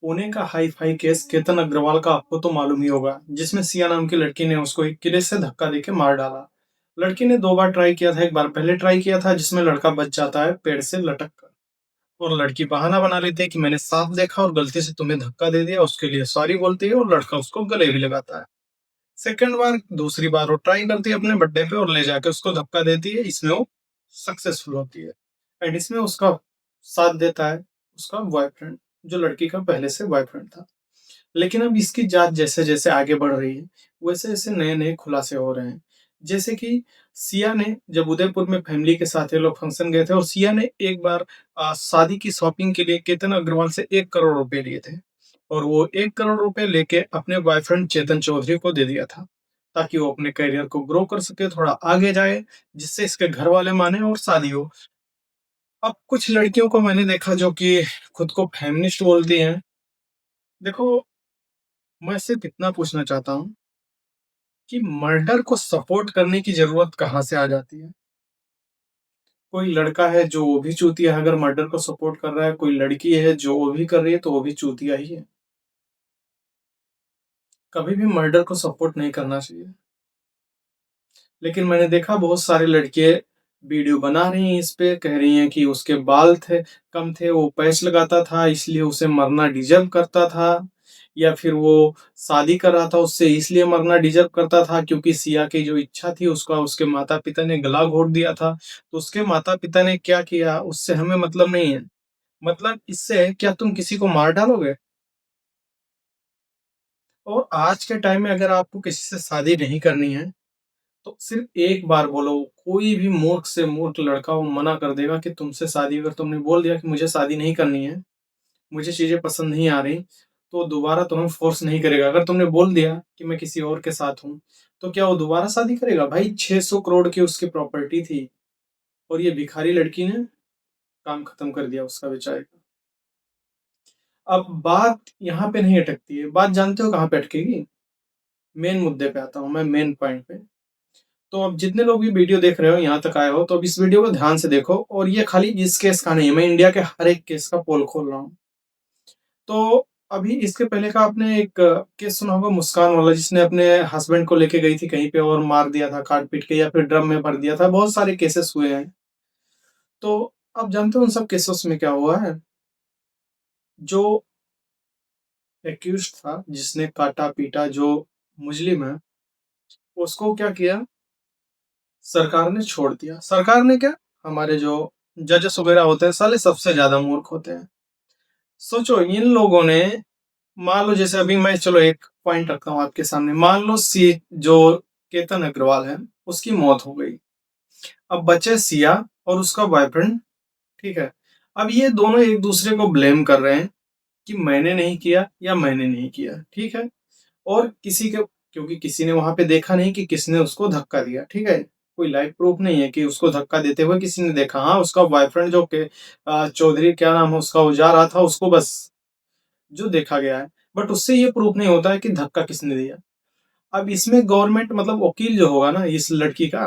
पुणे का hi-fi case Ketan Agarwal का आपको तो मालूम ही होगा, जिसमें सिया नाम की लड़की ने उसको एक किले से धक्का देके मार डाला। लड़की ने 2 बार ट्राई किया था, एक बार पहले ट्राई किया था जिसमें लड़का बच जाता है पेड़ से लटक कर, और लड़की बहाना बना लेती है कि मैंने साफ देखा और गलती से तुम्हें धक्का दे दिया, उसके लिए सॉरी बोलती है और लड़का उसको गले भी लगाता है। सेकंड बार दूसरी बार वो ट्राई करती है अपने बर्थडे पे और ले जाके उसको धक्का देती है, इसमें वो सक्सेसफुल होती है। एंड इसमें उसका साथ देता है उसका बॉयफ्रेंड, जो लड़की का पहले से बॉयफ्रेंड था। लेकिन अब इसकी जांच जैसे-जैसे आगे बढ़ रही है, वैसे-वैसे नए-नए खुलासे हो रहे हैं। जैसे कि सिया ने जब उदयपुर में फैमिली के साथ ये लोग फंक्शन गए थे और सिया ने एक बार शादी की शॉपिंग के लिए केतन अग्रवाल से 1 करोड़ रुपए लिए थे और वो 1 करोड़ रुपए लेके अपने बॉयफ्रेंड चेतन चौधरी को दे दिया था, ताकि वो अपने करियर को ग्रो कर सके, थोड़ा आगे जाए, जिससे इसके घर वाले माने और शादी हो। अब कुछ लड़कियों को मैंने देखा जो कि खुद को फेमिनिस्ट बोलती हैं। देखो, मैं सिर्फ इतना पूछना चाहता हूँ कि मर्डर को सपोर्ट करने की ज़रूरत कहाँ से आ जाती है? कोई लड़का है जो वो भी चूतिया है अगर मर्डर को सपोर्ट कर रहा है, कोई लड़की है जो वो भी कर रही है तो वो भी चूतिया ही है। कभी भी मर्डर को सपोर्ट नहीं करना चाहिए। लेकिन मैंने देखा बहुत सारी लड़कियाँ वीडियो बना रही हैं इस पे, कह रही हैं कि उसके बाल थे कम थे, वो पैच लगाता था इसलिए उसे मरना डिज़र्व करता था, या फिर वो शादी कर रहा था उससे इसलिए मरना डिज़र्व करता था क्योंकि सिया की जो इच्छा थी उसका उसके माता-पिता ने गला घोट दिया था। तो उसके माता-पिता ने क्या किया उससे हमें मतलब नहीं है। मतलब इससे क्या तुम किसी को मार डालोगे? और आज के टाइम में अगर आपको किसी से शादी नहीं करनी है तो सिर्फ एक बार बोलो, कोई भी मूर्ख से मूर्ख लड़का वो मना कर देगा कि तुमसे शादी, अगर तुमने बोल दिया कि मुझे शादी नहीं करनी है, मुझे चीज़ें पसंद नहीं आ रही, तो दोबारा तुम्हें फ़ोर्स नहीं करेगा। अगर तुमने बोल दिया कि मैं किसी और के साथ हूँ, तो क्या वो दोबारा शादी करेगा? भाई 600 करोड़ की उसकी प्रॉपर्टी थी और ये भिखारी लड़की ने काम खत्म कर दिया उसका बेचारे का। अब बात यहाँ पे नहीं अटकती है, बात जानते हो कहाँ पे अटकेगी? मेन मुद्दे पे आता हूँ मैं, मेन पॉइंट पे। तो अब जितने लोग भी वीडियो देख रहे हो, यहाँ तक आए हो, तो अब इस वीडियो को ध्यान से देखो और ये खाली इस केस का नहीं है, मैं इंडिया के हर एक केस का पोल खोल रहा हूँ। तो अभी इसके पहले का आपने एक केस सुना होगा मुस्कान वाला, जिसने अपने हस्बैंड को लेके गई थी कहीं पे और मार दिया था काट-पीट के या फिर ड्रम में भर दिया था, बहुत सारे केसेस हुए हैं। तो आप जानते हो उन सब केसेस में क्या हुआ है? जो एक्यूज़्ड था, जिसने काटा-पीटा, जो मुज़लिम है, उसको क्या किया, सरकार ने छोड़ दिया। सरकार ने क्या, हमारे जो जजेस वगैरह होते हैं साले सबसे ज़्यादा मूर्ख होते हैं। सोचो इन लोगों ने, मान लो जैसे अभी मैं चलो एक पॉइंट रखता हूँ आपके सामने, मान लो सी जो केतन अग्रवाल है उसकी मौत हो गई। अब बचे सिया और उसका बॉयफ्रेंड, ठीक है? अब ये दोनों एक दूसरे को ब्लेम कर रहे हैं कि मैंने नहीं किया या मैंने नहीं किया, ठीक है? और किसी के, क्योंकि किसी ने वहां पे देखा नहीं कि किसने उसको धक्का दिया, ठीक है? कोई लाइव प्रूफ नहीं है कि उसको धक्का देते हुए किसी ने देखा। हाँ, उसका बॉयफ्रेंड जो के चौधरी क्या नाम है उसका, वो जा रहा था, उसको बस जो देखा गया है, बट उससे ये प्रूफ नहीं होता है कि धक्का किसने दिया। अब इसमें गवर्नमेंट मतलब वकील जो होगा ना इस लड़की का,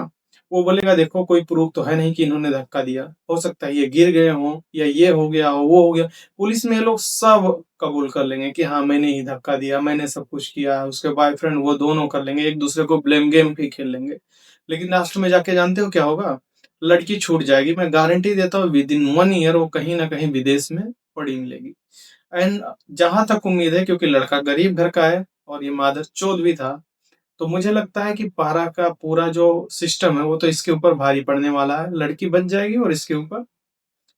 वो बोलेगा देखो कोई प्रूफ तो है नहीं कि इन्होंने धक्का दिया, हो सकता है ये गिर गए हों या ये हो गया हो वो हो गया। पुलिस में ये लोग सब कबूल कर लेंगे कि हाँ मैंने ही धक्का दिया, मैंने सब कुछ किया। उसके बॉयफ्रेंड वो दोनों कर लेंगे, एक दूसरे को ब्लेम गेम भी खेल लेंगे। लेकिन लास्ट में जाके जानते हो क्या होगा? लड़की छूट जाएगी, मैं गारंटी देता हूँ विद इन 1 ईयर वो कहीं ना कहीं विदेश में पड़ी मिलेगी। एंड जहां तक उम्मीद है, क्योंकि लड़का गरीब घर का है और ये मादर चौध भी था, तो मुझे लगता है कि पारा का पूरा जो सिस्टम है वो तो इसके ऊपर भारी पड़ने वाला है। लड़की बच जाएगी और इसके ऊपर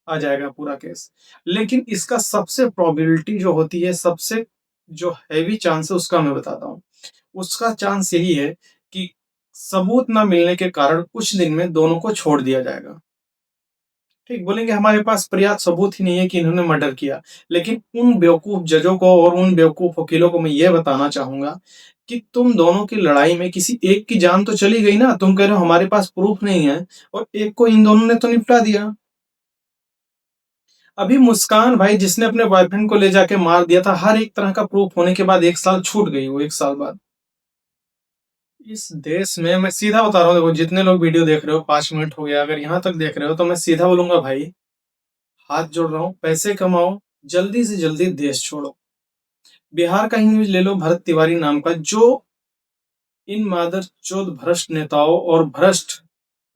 आ जाएगा पूरा केस। लेकिन इसका सबसे प्रोबेबिलिटी जो होती है, सबसे जो हैवी चांस है उसका मैं बताता हूँ। उसका चांस यही है कि सबूत ना मिलने के कारण कुछ दिन में दोनों को छोड़ दिया जाएगा। ठीक, बोलेंगे हमारे पास पर्याप्त सबूत ही नहीं है कि इन्होंने मर्डर किया। लेकिन उन बेवकूफ जजों को और उन बेवकूफ वकीलों को मैं ये बताना चाहूँगा कि तुम दोनों की लड़ाई में किसी एक की जान तो चली गई ना। तुम कह रहे हो हमारे पास प्रूफ नहीं है और एक को इन दोनों ने तो निपटा दिया। अभी मुस्कान भाई जिसने अपने बॉयफ्रेंड को ले जाके मार दिया था, हर एक तरह का प्रूफ होने के बाद 1 साल छूट गई वो 1 साल बाद। इस देश में मैं सीधा बता रहा हूँ, देखो जितने लोग वीडियो देख रहे हो 5 मिनट हो गया, अगर यहाँ तक देख रहे हो तो मैं सीधा बोलूँगा भाई, हाथ जोड़ रहा हूँ, पैसे कमाओ, जल्दी से जल्दी देश छोड़ो। बिहार का ही न्यूज ले लो, भरत तिवारी नाम का, जो इन मादरचोद भ्रष्ट नेताओं और भ्रष्ट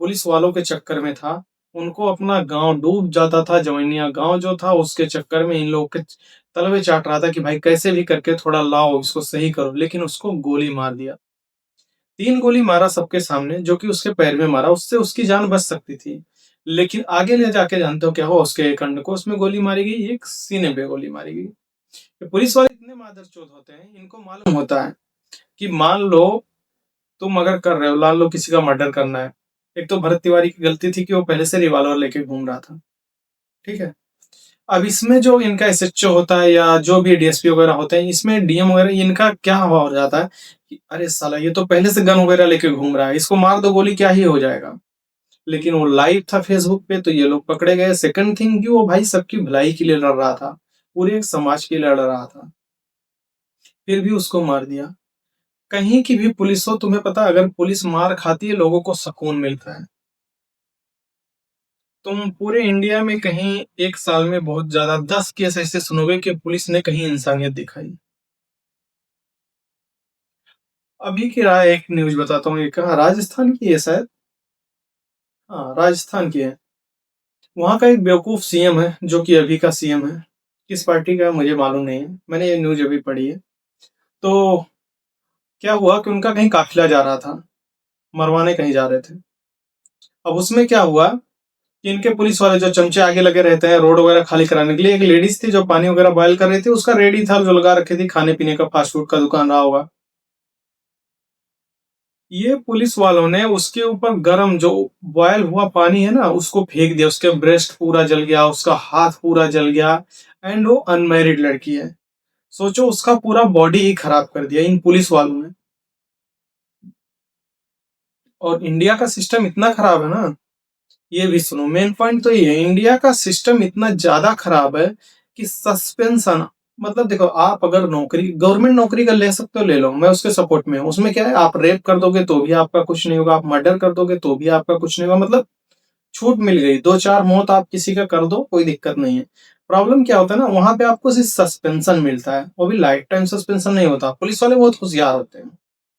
पुलिस वालों के चक्कर में था। उनको अपना गांव डूब जाता था, जवैनिया गांव जो था उसके चक्कर में इन लोगों के तलवे चाट रहा था कि भाई कैसे भी करके थोड़ा लाओ, इसको सही करो, लेकिन उसको गोली मार दिया। 3 गोली मारा सबके सामने, जो कि उसके पैर में मारा, उससे उसकी जान बच सकती थी। लेकिन आगे ले जाके जानते हो क्या हुआ, उसके एक अंड को उसमें गोली मारी गई, एक सीने पे गोली मारी गई। ये पुलिस वाले इतने मादरचोद होते हैं, इनको मालूम होता है कि मान लो तुम अगर कर रहे हो, मान लो किसी का मर्डर करना है। एक तो भरत तिवारी की गलती थी कि वो पहले से रिवॉल्वर लेके घूम रहा था, ठीक है। अब इसमें जो इनका एसएचओ होता है या जो भी डीएसपी वगैरह होते हैं, इसमें डीएम वगैरह, इनका क्या हवा हो जाता है कि अरे साला ये तो पहले से गन वगैरह लेके घूम रहा है, इसको मार दो गोली, क्या ही हो जाएगा। लेकिन वो लाइव था फेसबुक पे, तो ये लोग पकड़े गए। सेकंड थिंग कि वो भाई सबकी भलाई के लिए लड़ रहा था, पूरे एक समाज के लिए लड़ रहा था, फिर भी उसको मार दिया। कहीं की भी पुलिस हो, तुम्हें पता है, अगर पुलिस मार खाती है लोगों को सुकून मिलता है। तुम पूरे इंडिया में कहीं एक साल में बहुत ज्यादा 10 केस ऐसे सुनोगे कि पुलिस ने कहीं इंसानियत दिखाई। अभी की राय एक न्यूज बताता हूँ, एक राजस्थान की है शायद। हाँ, राजस्थान की है। वहां का एक बेवकूफ सीएम है, जो कि अभी का सीएम है। किस पार्टी का है मुझे मालूम नहीं है, मैंने ये न्यूज अभी पढ़ी है। तो क्या हुआ कि उनका कहीं काफिला जा रहा था, मरवाने कहीं जा रहे थे। अब उसमें क्या हुआ कि इनके पुलिस वाले जो चमचे आगे लगे रहते हैं रोड वगैरह खाली कराने के लिए, एक लेडीज थी जो पानी वगैरह बॉयल कर रही थी, उसका रेडी था जो लगा रखी थी, खाने पीने का फास्ट फूड का दुकान रहा होगा। ये पुलिस वालों ने उसके ऊपर गरम जो बॉयल हुआ पानी है ना, उसको फेंक दिया, उसके ब्रेस्ट पूरा जल गया, उसका हाथ पूरा जल गया। एंड वो अनमैरिड लड़की है। सोचो, उसका पूरा बॉडी ही खराब कर दिया इन पुलिस वालों ने। और इंडिया का सिस्टम इतना खराब है ना, ये भी सुनो, मेन पॉइंट तो ये है, इंडिया का सिस्टम इतना ज्यादा खराब है कि सस्पेंशन, मतलब देखो, आप अगर नौकरी, गवर्नमेंट नौकरी का ले सकते हो ले लो, मैं उसके सपोर्ट में हूँ। उसमें क्या है, आप रेप कर दोगे तो भी आपका कुछ नहीं होगा, आप मर्डर कर दोगे तो भी आपका कुछ नहीं होगा, मतलब छूट मिल गई, 2-4 मौत आप किसी का कर दो, कोई दिक्कत नहीं है। प्रॉब्लम क्या होता है ना, वहां पे आपको सिर्फ सस्पेंशन मिलता है, वो भी लाइफ टाइम सस्पेंशन नहीं होता। पुलिस वाले बहुत होशियार होते हैं,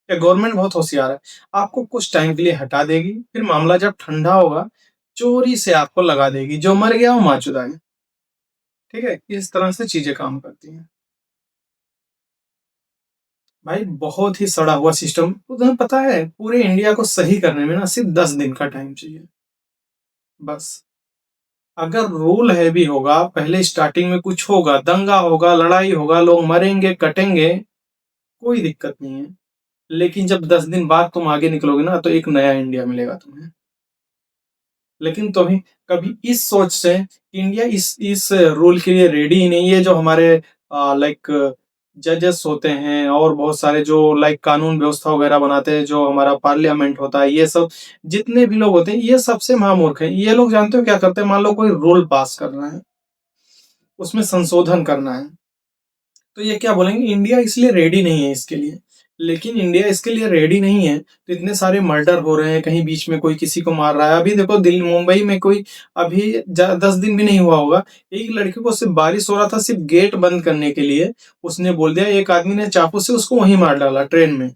या गवर्नमेंट बहुत होशियार है, आपको कुछ टाइम के लिए हटा देगी, फिर मामला जब ठंडा होगा चोरी से आपको लगा देगी, जो मर गया वो माचुदा है। ठीक है, इस तरह से चीजें काम करती हैं। भाई बहुत ही सड़ा हुआ सिस्टम, तो तुम्हें पता है पूरे इंडिया को सही करने में ना सिर्फ 10 दिन का टाइम चाहिए, बस। अगर रूल है भी होगा, पहले स्टार्टिंग में कुछ होगा, दंगा होगा, लड़ाई होगा, लोग मरेंगे कटेंगे, कोई दिक्कत नहीं है। लेकिन जब 10 दिन बाद तुम आगे निकलोगे ना, तो एक नया इंडिया मिलेगा तुम्हें। लेकिन तुम्हें कभी इस सोच से, इंडिया इस रूल के लिए रेडी ही नहीं है। जो हमारे लाइक जजेस होते हैं और बहुत सारे जो लाइक कानून व्यवस्था वगैरह बनाते हैं, जो हमारा पार्लियामेंट होता है, ये सब जितने भी लोग होते हैं, ये सबसे महामूर्ख हैं। ये लोग जानते हो क्या करते हैं, मान लो कोई रूल पास करना है, उसमें संशोधन करना है, तो ये क्या बोलेंगे, इंडिया इसलिए रेडी नहीं है इसके लिए। लेकिन इंडिया इसके लिए रेडी नहीं है, तो इतने सारे मर्डर हो रहे हैं, कहीं बीच में कोई किसी को मार रहा है। अभी देखो दिल्ली मुंबई में कोई, अभी 10 दिन भी नहीं हुआ होगा, एक लड़के को सिर्फ बारिश हो रहा था, सिर्फ गेट बंद करने के लिए उसने बोल दिया, एक आदमी ने चाकू से उसको वहीं मार डाला ट्रेन में।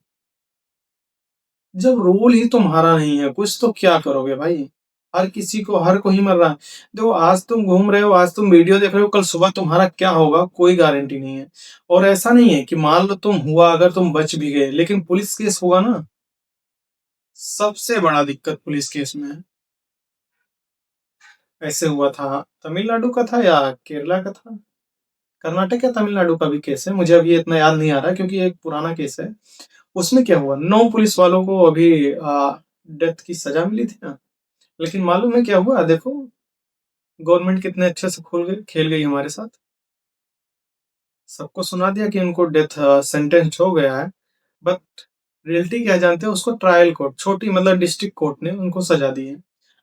जब रूल ही तुम्हारा नहीं है कुछ, तो क्या करोगे भाई। हर किसी को, हर कोई मर रहा है। देखो, आज तुम घूम रहे हो, आज तुम वीडियो देख रहे हो, कल सुबह तुम्हारा क्या होगा कोई गारंटी नहीं है। और ऐसा नहीं है कि मान लो तुम हुआ, अगर तुम बच भी गए, लेकिन पुलिस केस होगा ना, सबसे बड़ा दिक्कत पुलिस केस में है। ऐसे हुआ था, तमिलनाडु का था या केरला का था, कर्नाटक या तमिलनाडु का भी केस है, मुझे अभी इतना याद नहीं आ रहा क्योंकि एक पुराना केस है। उसमें क्या हुआ, 9 पुलिस वालों को अभी डेथ की सजा मिली थी ना। लेकिन मालूम है क्या हुआ, देखो गवर्नमेंट कितने अच्छे से खेल गई हमारे साथ। सबको सुना दिया कि उनको डेथ सेंटेंस हो गया है। बट रियलिटी क्या जानते हैं, उसको ट्रायल कोर्ट, छोटी मतलब डिस्ट्रिक्ट कोर्ट ने उनको सजा दी है।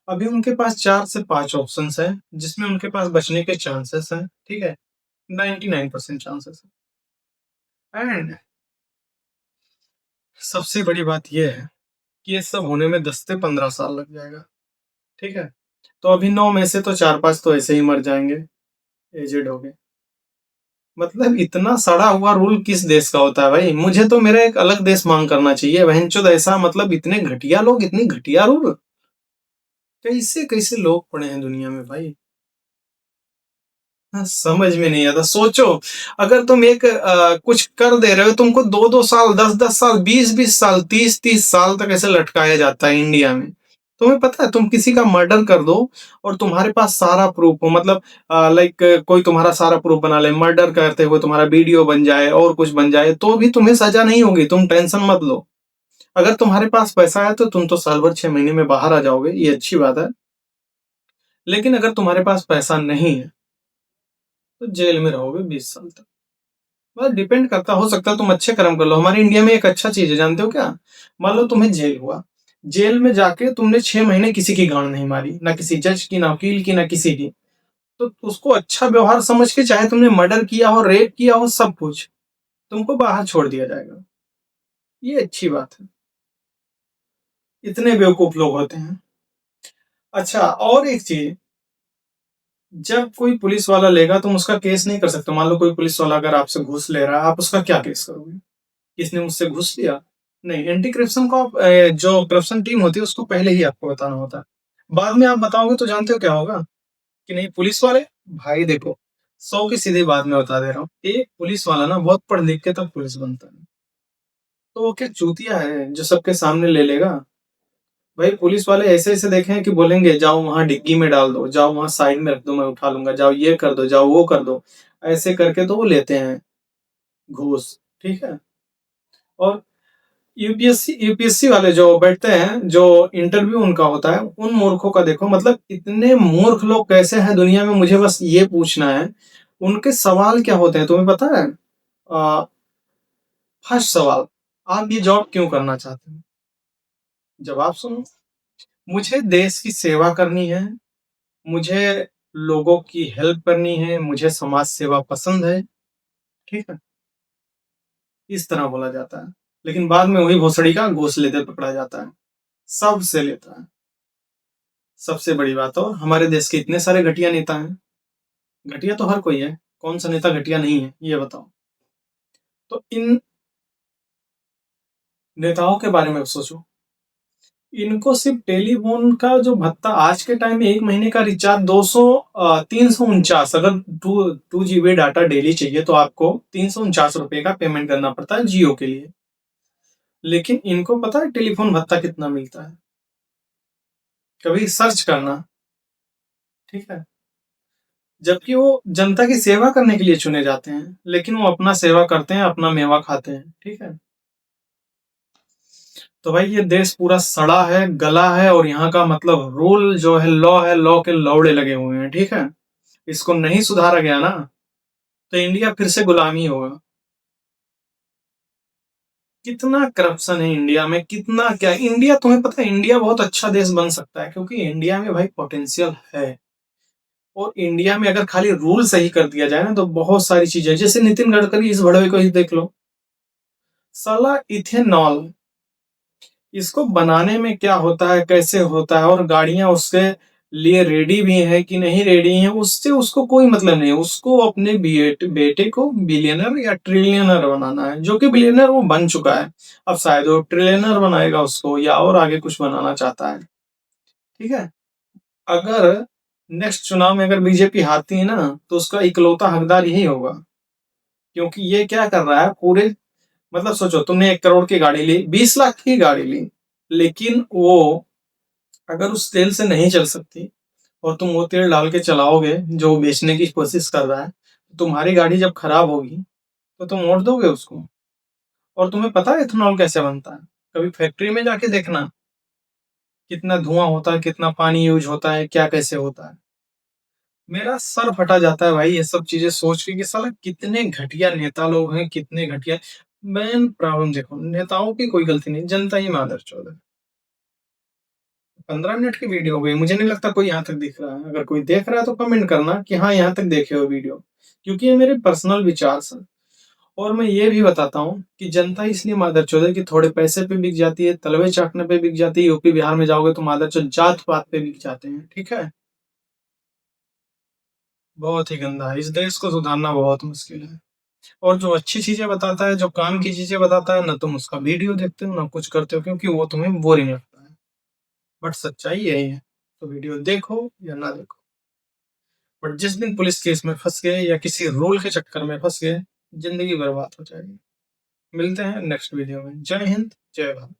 अभी उनके पास 4 से 5 ऑप्शंस हैं, जिसमें उनके पास बचने के चांसेस हैं, ठीक है, 99% चांसेस है। एंड सबसे बड़ी बात यह है कि ये सब होने में 10 से 15 साल लग जाएगा, ठीक है। तो अभी 9 में से तो 4-5 तो ऐसे ही मर जाएंगे, एजेड हो गए। मतलब इतना सड़ा हुआ रूल किस देश का होता है भाई? मुझे तो मेरा एक अलग देश मांग करना चाहिए बहनचोद ऐसा, मतलब इतने घटिया लोग, इतनी घटिया रूल। कैसे कैसे लोग पड़े हैं दुनिया में भाई। हाँ, समझ में नहीं आता। सोचो, अगर तुम एक कुछ कर दे रहे हो, तुमको 2-2 साल, 10-10 साल, 20-20 साल, 30-30 साल तक ऐसे लटकाया जाता है इंडिया में। तुम्हें पता है, तुम किसी का मर्डर कर दो और तुम्हारे पास सारा प्रूफ हो, मतलब लाइक कोई तुम्हारा सारा प्रूफ बना ले, मर्डर करते हुए तुम्हारा वीडियो बन जाए और कुछ बन जाए, तो भी तुम्हें सजा नहीं होगी, तुम टेंशन मत लो। अगर तुम्हारे पास पैसा है तो तुम तो साल भर 6 महीने में बाहर आ जाओगे, ये अच्छी बात है। लेकिन अगर तुम्हारे पास पैसा नहीं है तो जेल में रहोगे 20 साल तक। बस डिपेंड करता, हो सकता है तुम अच्छे कर्म कर लो। हमारे इंडिया में एक अच्छा चीज है, जानते हो क्या? मान लो तुम्हें जेल हुआ, जेल में जाके तुमने 6 महीने किसी की गांड नहीं मारी, ना किसी जज की, ना वकील की, ना किसी की, तो उसको अच्छा व्यवहार समझ के, चाहे तुमने मर्डर किया हो, रेप किया हो, सब कुछ, तुमको बाहर छोड़ दिया जाएगा। ये अच्छी बात है। इतने बेवकूफ लोग होते हैं। अच्छा, और एक चीज, जब कोई पुलिस वाला लेगा, तुम उसका केस नहीं कर सकते। मान लो कोई पुलिस वाला अगर आपसे घूस ले रहा है, आप उसका क्या केस करोगे? किसने मुझसे घूस लिया? नहीं, एंटी करप्शन को जो करप्शन टीम होती है उसको पहले ही आपको बताना होता है। बाद में आप बताओगे तो जानते हो क्या होगा? कि नहीं, पुलिस वाले, भाई देखो, 100 की सीधी बात मैं बता दे रहा हूँ, एक पुलिस वाला ना बहुत पढ़ लिख के तब पुलिस बनता है। तो वो क्या चूतिया है जो सबके सामने ले लेगा? भाई पुलिस वाले ऐसे ऐसे देखे हैं कि बोलेंगे जाओ वहां डिग्गी में डाल दो, जाओ वहां साइड में रख दो, मैं उठा लूंगा, जाओ ये कर दो, जाओ वो कर दो। ऐसे करके तो वो लेते हैं घूस, ठीक है। और यूपीएससी वाले जो बैठते हैं, जो इंटरव्यू उनका होता है, उन मूर्खों का देखो, मतलब इतने मूर्ख लोग कैसे हैं दुनिया में, मुझे बस ये पूछना है। उनके सवाल क्या होते हैं तुम्हें पता है? फर्स्ट सवाल, आप ये जॉब क्यों करना चाहते हैं? जवाब सुनो, मुझे देश की सेवा करनी है, मुझे लोगों की हेल्प करनी है, मुझे समाज सेवा पसंद है, ठीक है। इस तरह बोला जाता है। लेकिन बाद में वही भोसड़ी का घूस लेते पकड़ा जाता है, सबसे लेता है। सबसे बड़ी बात, और हमारे देश के इतने सारे घटिया नेता हैं। घटिया तो हर कोई है, कौन सा नेता घटिया नहीं है, ये बताओ। तो इन नेताओं के बारे में सोचो, इनको सिर्फ टेलीफोन का जो भत्ता आज के टाइम में, 1 महीने का रिचार्ज 349, अगर 2 GB डाटा डेली चाहिए तो आपको 349 रुपए का पेमेंट करना पड़ता है जियो के लिए। लेकिन इनको पता है टेलीफोन भत्ता कितना मिलता है? कभी सर्च करना, ठीक है। जबकि वो जनता की सेवा करने के लिए चुने जाते हैं, लेकिन वो अपना सेवा करते हैं, अपना मेवा खाते हैं, ठीक है। तो भाई ये देश पूरा सड़ा है, गला है, और यहाँ का मतलब रूल जो है, लॉ के लौड़े लगे हुए हैं, ठीक है। इसको नहीं सुधारा गया ना, तो इंडिया फिर से गुलामी होगा। कितना करप्शन है इंडिया में, कितना क्या। इंडिया, तुम्हें पता है इंडिया बहुत अच्छा देश बन सकता है, क्योंकि इंडिया में भाई पोटेंशियल है। और इंडिया में अगर खाली रूल सही कर दिया जाए ना, तो बहुत सारी चीजें, जैसे नितिन गडकरी, इस भड़वे को ही देख लो। साला इथेनॉल, इसको बनाने में क्या होता है, कैसे होता है, और गाड़ियां उसके लिए रेडी भी है कि नहीं रेडी है, उससे उसको कोई मतलब नहीं है। उसको अपने बेटे को बिलियनर या ट्रिलियनर बनाना है, जो कि बिलियनर वो बन चुका है। अब शायद वो ट्रिलियनर बनाएगा उसको, या और आगे कुछ बनाना चाहता है, ठीक है। अगर नेक्स्ट चुनाव में अगर बीजेपी हारती है ना, तो उसका इकलौता हकदार यही होगा। क्योंकि ये क्या कर रहा है पूरे, मतलब सोचो, तुमने 1 करोड़ की गाड़ी ली, 20 लाख की गाड़ी ली, लेकिन वो अगर उस तेल से नहीं चल सकती, और तुम वो तेल डाल के चलाओगे जो बेचने की कोशिश कर रहा है, तो तुम्हारी गाड़ी जब खराब होगी तो तुम मोड़ दोगे उसको। और तुम्हें पता है इथेनॉल कैसे बनता है? कभी फैक्ट्री में जाके देखना, कितना धुआं होता है, कितना पानी यूज होता है, क्या कैसे होता है। मेरा सर फटा जाता है भाई ये सब चीजें सोच के, कि साला कितने घटिया नेता लोग हैं, कितने घटिया। मेन प्रॉब्लम देखो, नेताओं की कोई गलती नहीं, जनता ही मादर चौदह। 15 मिनट की वीडियो हो गई, मुझे नहीं लगता कोई यहाँ तक देख रहा है। अगर कोई देख रहा है तो कमेंट करना कि हाँ यहाँ तक देखे हो वीडियो, क्योंकि ये मेरे पर्सनल विचार हैं। और मैं ये भी बताता हूँ कि जनता इसलिए मादरचोद है कि थोड़े पैसे पे बिक जाती है, तलवे चाटने पे बिक जाती है। यूपी बिहार में जाओगे तो मादरचोद जात पात पे बिक जाते हैं, ठीक है। बहुत ही गंदा है, इस देश को सुधारना बहुत मुश्किल है। और जो अच्छी चीजें बताता है, जो काम की चीजें बताता है, ना तुम उसका वीडियो देखते हो, ना कुछ करते हो, क्योंकि वो तुम्हें बोरिंग लगता है। बट सच्चाई यही है, तो वीडियो देखो या ना देखो। बट जिस दिन पुलिस केस में फंस गए या किसी रूल के चक्कर में फंस गए, जिंदगी बर्बाद हो जाएगी। मिलते हैं नेक्स्ट वीडियो में। जय हिंद, जय भारत।